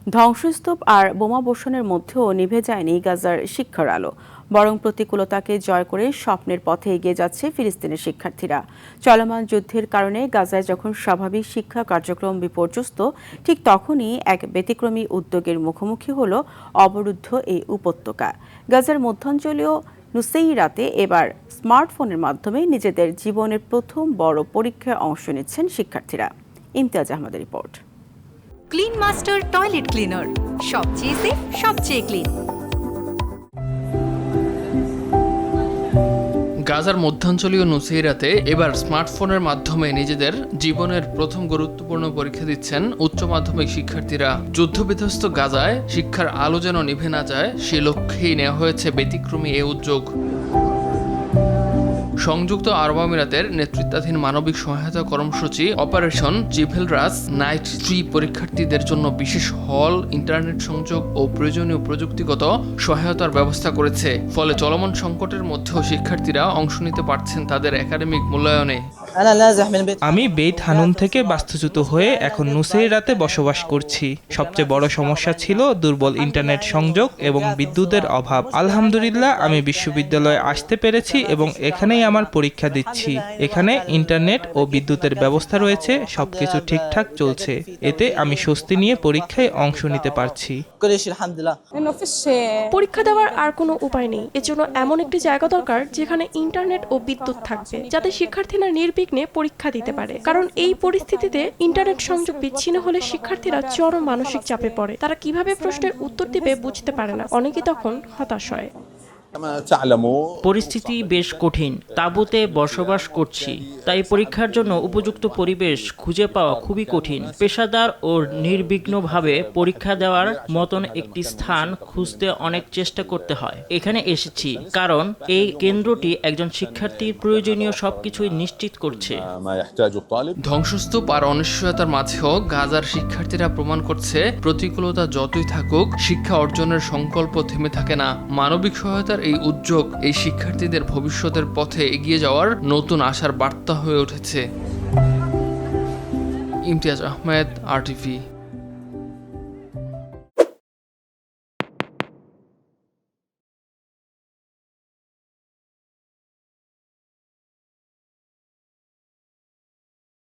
ধ্বংসস্তূপ আর বোমাবর্ষণের মধ্যেও নিভে যায়নি গাজার শিক্ষার আলো, বরং প্রতিকূলতাকে জয় করে স্বপ্নের পথে এগিয়ে যাচ্ছে ফিলিস্তিনের শিক্ষার্থীরা। চলমান যুদ্ধের কারণে গাজায় যখন স্বাভাবিক শিক্ষা কার্যক্রম বিপর্যস্ত, ঠিক তখনই এক ব্যতিক্রমী উদ্যোগের মুখোমুখি হল অবরুদ্ধ এই উপত্যকা। গাজার মধ্যাঞ্চলীয় নুসেইরাতে এবার স্মার্টফোনের মাধ্যমে নিজেদের জীবনের প্রথম বড় পরীক্ষায় অংশ নিচ্ছেন শিক্ষার্থীরা। ইমতিয়াজ আহমেদের report. Clean master toilet cleaner, সবচেয়ে সেফ, সবচেয়ে ক্লিন। গাজার মধ্যাঞ্চলীয় নুসেইরাতে এবার স্মার্টফোনের মাধ্যমে নিজেদের জীবনের প্রথম গুরুত্বপূর্ণ পরীক্ষা দিচ্ছেন উচ্চ মাধ্যমিক শিক্ষার্থীরা। যুদ্ধবিধ্বস্ত গাজায় শিক্ষার আলো যেন নিভে না যায়, সে লক্ষ্যেই নেওয়া হয়েছে ব্যতিক্রমী এ উদ্যোগ। সংযুক্ত আরব আমিরাতের নেতৃত্বাধীন মানবিক সহায়তা কর্মসূচি অপারেশন জিভেলরাস নাইট 3 পরীক্ষার্থীদের জন্য বিশেষ হল, ইন্টারনেট সংযোগ ও প্রয়োজনীয় প্রযুক্তিগত সহায়তার ব্যবস্থা করেছে। ফলে চলমান সংকটের মধ্যেও শিক্ষার্থীরা অংশ নিতে পারছেন তাদের একাডেমিক মূল্যায়নে। আমি বেইত হানুন থেকে বাস্তুচ্যুত হয়ে এখন নুসেইরাতে বসবাস করছি। সবচেয়ে বড় সমস্যা ছিল দুর্বল ইন্টারনেট সংযোগ এবং বিদ্যুতের অভাব। আলহামদুলিল্লাহ আমি বিশ্ববিদ্যালয়ে আসতে পেরেছি এবং এখানেই আমার পরীক্ষা দিচ্ছি। এখানে ইন্টারনেট ও বিদ্যুতের ব্যবস্থা রয়েছে, সবকিছু ঠিকঠাক চলছে। এতে আমি স্বস্তি নিয়ে পরীক্ষায় অংশ নিতে পারছি। পরীক্ষা দেওয়ার আর কোনো উপায় নেই। এজন্য এমন একটি জায়গা দরকার যেখানে ইন্টারনেট ও বিদ্যুৎ থাকবে, যাতে শিক্ষার্থীরা নির্বিঘ্নে পরীক্ষা দিতে পারে। কারণ এই পরিস্থিতিতে ইন্টারনেট সংযোগ বিচ্ছিন্ন হলে শিক্ষার্থীরা চরম মানসিক চাপে পড়ে। তারা কিভাবে প্রশ্নের উত্তর দিবে বুঝতে পারে না। অনেকে তখন হতাশ হয়। পরিস্থিতি বেশ কঠিন। তাঁবুতে বসবাস করছি, তাই পরীক্ষার জন্য উপযুক্ত পরিবেশ খুঁজে পাওয়া খুবই কঠিন। পেশাদার ও নির্বিঘ্নভাবে পরীক্ষা দেওয়ার মতন একটি স্থান খুঁজতে অনেক চেষ্টা করতে হয়। এখানে এসেছি কারণ এই কেন্দ্রটি একজন শিক্ষার্থীর প্রয়োজনীয় সবকিছুই নিশ্চিত করছে। ধ্বংসস্তূপ আর অনিশ্চয়তার মাঝেও গাজার শিক্ষার্থীরা প্রমাণ করছে, প্রতিকূলতা যতই থাকুক, শিক্ষা অর্জনের সংকল্প থেমে থাকে না। মানবিক সহায়তার এই উদ্যোগ এই শিক্ষার্থীদের ভবিষ্যতের পথে এগিয়ে যাওয়ার নতুন আশার বার্তা হয়ে উঠেছে। ইমতিয়াজ আহমেদ, RTV।